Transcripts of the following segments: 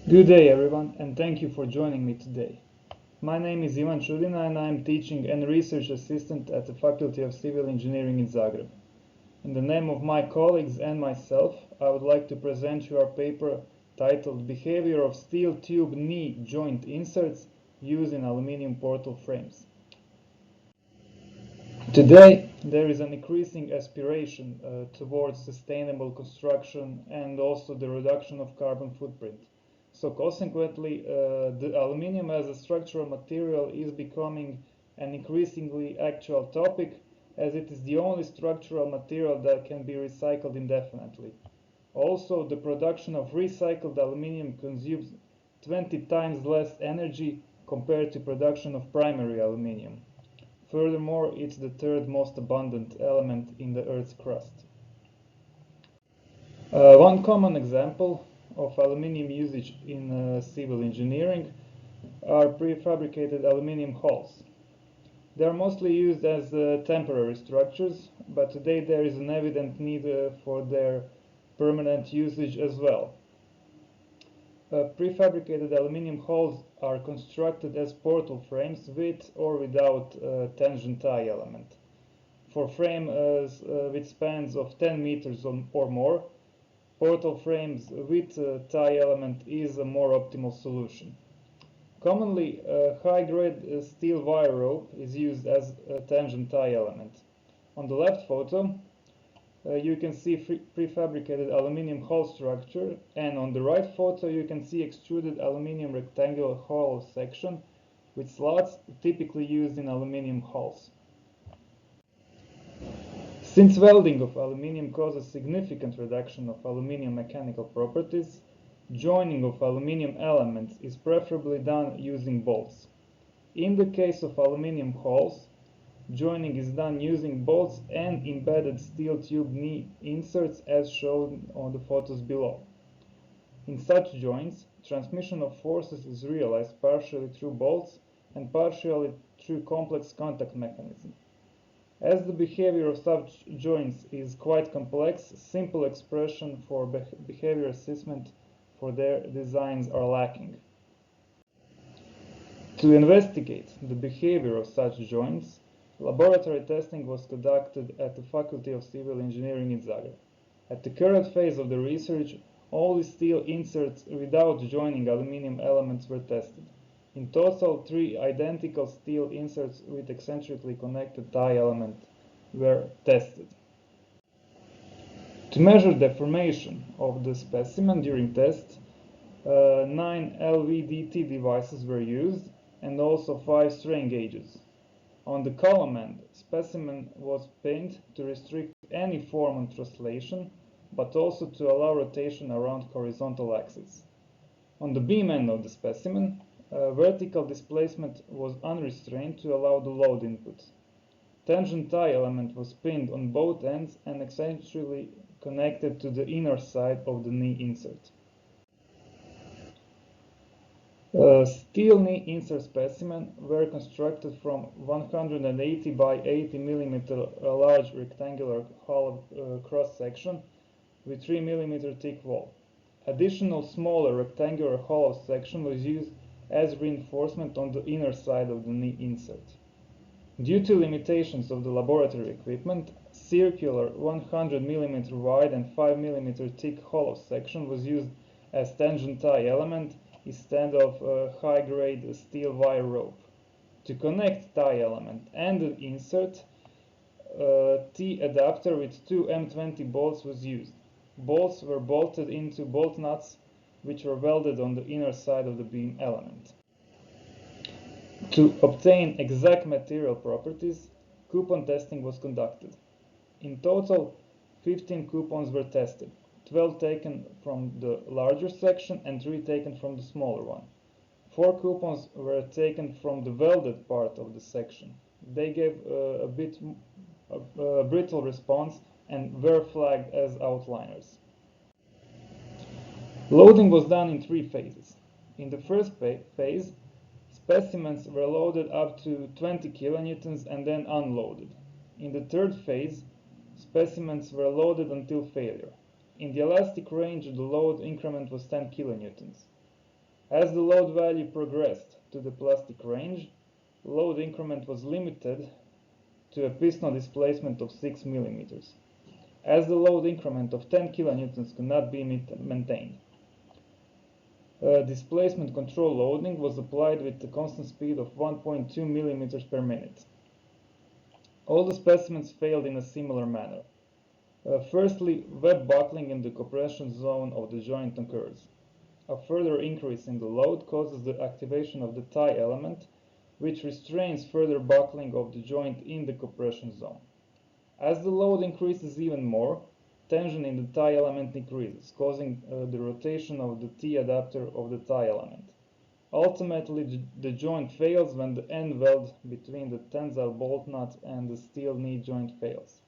Good day everyone, and thank you for joining me today. My name is Ivan Cudina and I am teaching and research assistant at the Faculty of Civil Engineering in Zagreb. In the name of my colleagues and myself, I would like to present you our paper titled Behavior of Steel Tube Knee Joint Inserts Used in Aluminium Portal Frames. Today, there is an increasing aspiration towards sustainable construction and also the reduction of carbon footprint. So consequently, the aluminium as a structural material is becoming an increasingly actual topic, as it is the only structural material that can be recycled indefinitely. Also, the production of recycled aluminium consumes 20 times less energy compared to production of primary aluminium. Furthermore, it's the third most abundant element in the Earth's crust. One common example of aluminium usage in civil engineering are prefabricated aluminium hulls. They are mostly used as temporary structures, but today there is an evident need for their permanent usage as well. Prefabricated aluminium hulls are constructed as portal frames with or without tangent tie element. For frame with spans of 10 meters or more, portal frames with tie element is a more optimal solution. Commonly, high-grade steel wire rope is used as a tangent tie element. On the left photo, you can see prefabricated aluminium hull structure, and on the right photo you can see extruded aluminium rectangular hollow section with slots typically used in aluminium hulls. Since welding of aluminium causes significant reduction of aluminium mechanical properties, joining of aluminium elements is preferably done using bolts. In the case of aluminium hulls, joining is done using bolts and embedded steel tube knee inserts as shown on the photos below. In such joints, transmission of forces is realized partially through bolts and partially through complex contact mechanism. As the behavior of such joints is quite complex, simple expression for behavior assessment for their designs are lacking. To investigate the behavior of such joints, laboratory testing was conducted at the Faculty of Civil Engineering in Zagreb. At the current phase of the research, only steel inserts without joining aluminium elements were tested. In total, 3 identical steel inserts with eccentrically connected tie element were tested. To measure deformation of the specimen during test, 9 LVDT devices were used and also 5 strain gauges. On the column end, specimen was pinned to restrict any form on translation, but also to allow rotation around horizontal axis. On the beam end of the specimen, vertical displacement was unrestrained to allow the load input. Tangent tie element was pinned on both ends and eccentrically connected to the inner side of the knee insert. Steel knee insert specimen were constructed from 180 by 80 mm large rectangular hollow cross section with 3 mm thick wall. Additional smaller rectangular hollow section was used as reinforcement on the inner side of the knee insert. Due to limitations of the laboratory equipment, circular 100 mm wide and 5 mm thick hollow section was used as tangent tie element instead of high-grade steel wire rope. To connect tie element and the insert, T adapter with 2 M20 bolts was used. Bolts were bolted into bolt nuts which were welded on the inner side of the beam element. To obtain exact material properties, coupon testing was conducted. In total, 15 coupons were tested. 12 taken from the larger section and 3 taken from the smaller one. 4 coupons were taken from the welded part of the section. They gave a bit brittle response and were flagged as outliers. Loading was done in 3 phases. In the first phase, specimens were loaded up to 20 kilonewtons and then unloaded. In the third phase, specimens were loaded until failure. In the elastic range, the load increment was 10 kilonewtons. As the load value progressed to the plastic range, load increment was limited to a piston displacement of 6 mm, as the load increment of 10 kN could not be maintained. Displacement control loading was applied with a constant speed of 1.2 mm per minute. All the specimens failed in a similar manner. Firstly, web buckling in the compression zone of the joint occurs. A further increase in the load causes the activation of the tie element, which restrains further buckling of the joint in the compression zone. As the load increases even more, tension in the tie element increases, causing the rotation of the T-adapter of the tie element. Ultimately, the joint fails when the end weld between the tensile bolt nut and the steel knee joint fails.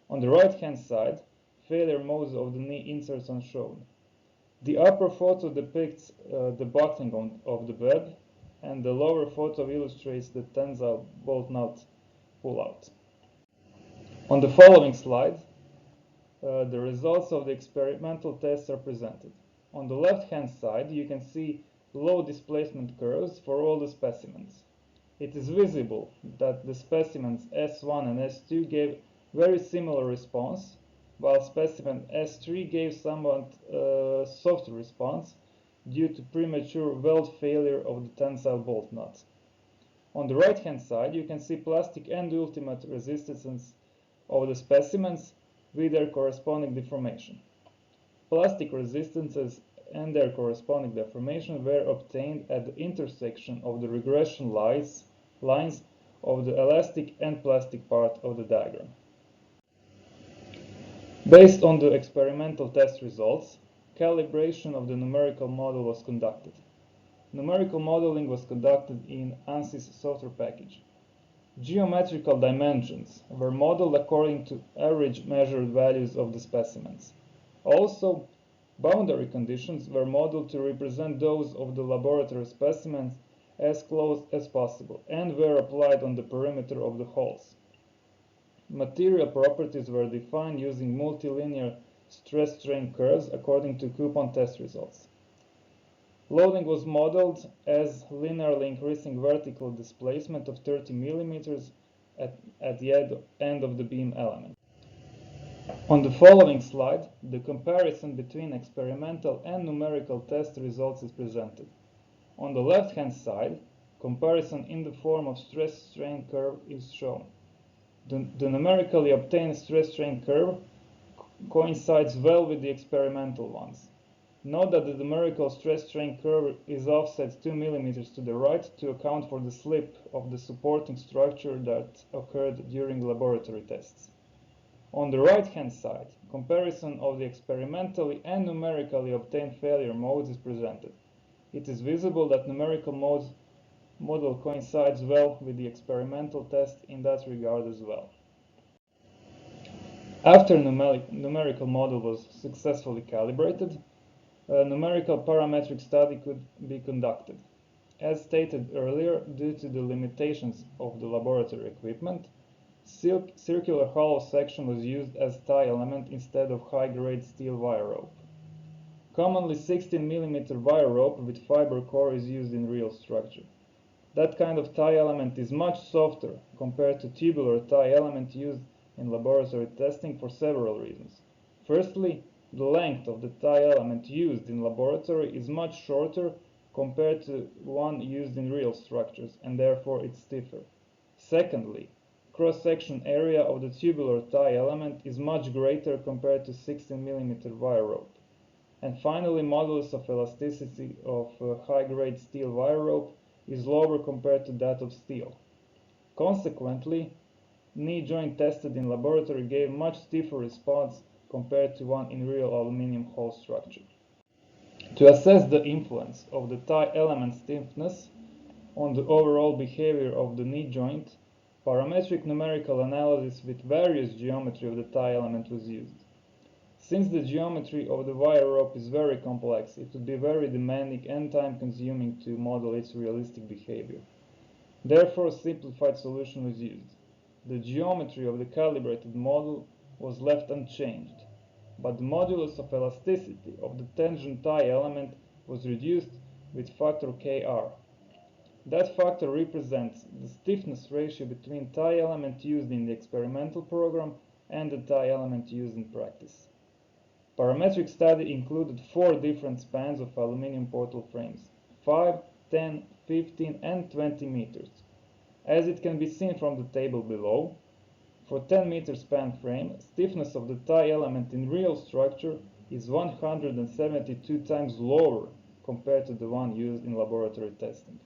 On the right-hand side, failure modes of the knee inserts are shown. The upper photo depicts the buckling of the web, and the lower photo illustrates the tensile bolt nut pull-out. On the following slide, the results of the experimental tests are presented. On the left-hand side, you can see load displacement curves for all the specimens. It is visible that the specimens S1 and S2 gave very similar response, while specimen S3 gave somewhat softer response due to premature weld failure of the tensile bolt nut. On the right-hand side, you can see plastic and ultimate resistance of the specimens with their corresponding deformation. Plastic resistances and their corresponding deformation were obtained at the intersection of the regression lines of the elastic and plastic part of the diagram. Based on the experimental test results, calibration of the numerical model was conducted. Numerical modeling was conducted in ANSYS software package. Geometrical dimensions were modeled according to average measured values of the specimens. Also, boundary conditions were modeled to represent those of the laboratory specimens as close as possible and were applied on the perimeter of the holes. Material properties were defined using multilinear stress-strain curves according to coupon test results. Loading was modeled as linearly increasing vertical displacement of 30 mm at the end of the beam element. On the following slide, the comparison between experimental and numerical test results is presented. On the left-hand side, comparison in the form of stress-strain curve is shown. The numerically obtained stress-strain curve coincides well with the experimental ones. Note that the numerical stress-strain curve is offset 2 mm to the right to account for the slip of the supporting structure that occurred during laboratory tests. On the right-hand side, comparison of the experimentally and numerically obtained failure modes is presented. It is visible that numerical model coincides well with the experimental test in that regard as well. After numerical model was successfully calibrated, a numerical parametric study could be conducted. As stated earlier, due to the limitations of the laboratory equipment, circular hollow section was used as tie element instead of high-grade steel wire rope. Commonly 16 mm wire rope with fiber core is used in real structure. That kind of tie element is much softer compared to tubular tie element used in laboratory testing for several reasons. Firstly, the length of the tie element used in laboratory is much shorter compared to one used in real structures, and therefore it's stiffer. Secondly, cross-section area of the tubular tie element is much greater compared to 16 mm wire rope. And finally, modulus of elasticity of high-grade steel wire rope is lower compared to that of steel. Consequently, knee joint tested in laboratory gave much stiffer response compared to one in real aluminum hole structure. To assess the influence of the tie element stiffness on the overall behavior of the knee joint, parametric numerical analysis with various geometry of the tie element was used. Since the geometry of the wire rope is very complex, it would be very demanding and time-consuming to model its realistic behavior. Therefore, a simplified solution was used. The geometry of the calibrated model was left unchanged, but the modulus of elasticity of the tangent tie element was reduced with factor Kr. That factor represents the stiffness ratio between tie element used in the experimental program and the tie element used in practice. Parametric study included 4 different spans of aluminium portal frames, 5, 10, 15 and 20 meters. As it can be seen from the table below, for 10 meter span frame, stiffness of the tie element in real structure is 172 times lower compared to the one used in laboratory testing.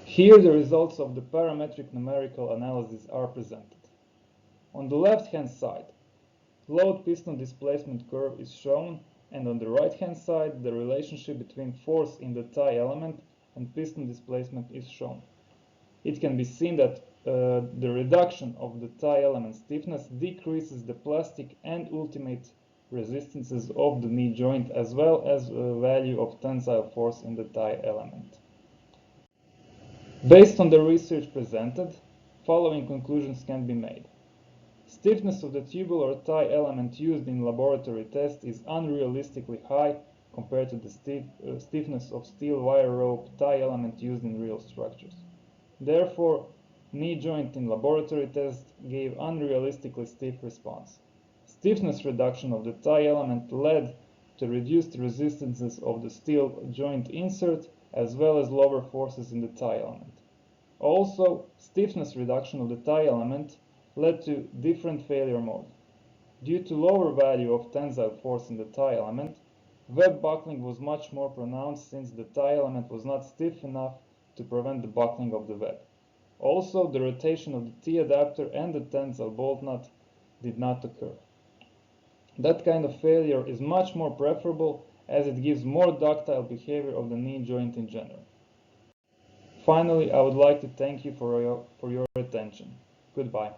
Here the results of the parametric numerical analysis are presented. On the left-hand side, load piston displacement curve is shown, and on the right-hand side the relationship between force in the tie element and piston displacement is shown. It can be seen that the reduction of the tie element stiffness decreases the plastic and ultimate resistances of the knee joint as well as value of tensile force in the tie element. Based on the research presented, following conclusions can be made. Stiffness of the tubular tie element used in laboratory tests is unrealistically high compared to the stiffness of steel wire rope tie element used in real structures. Therefore, knee joint in laboratory tests gave unrealistically stiff response. Stiffness reduction of the tie element led to reduced resistances of the steel joint insert as well as lower forces in the tie element. Also, stiffness reduction of the tie element led to different failure mode. Due to lower value of tensile force in the tie element, web buckling was much more pronounced since the tie element was not stiff enough to prevent the buckling of the web. Also, the rotation of the T-adapter and the tensile bolt nut did not occur. That kind of failure is much more preferable as it gives more ductile behavior of the knee joint in general. Finally, I would like to thank you for your attention. Goodbye.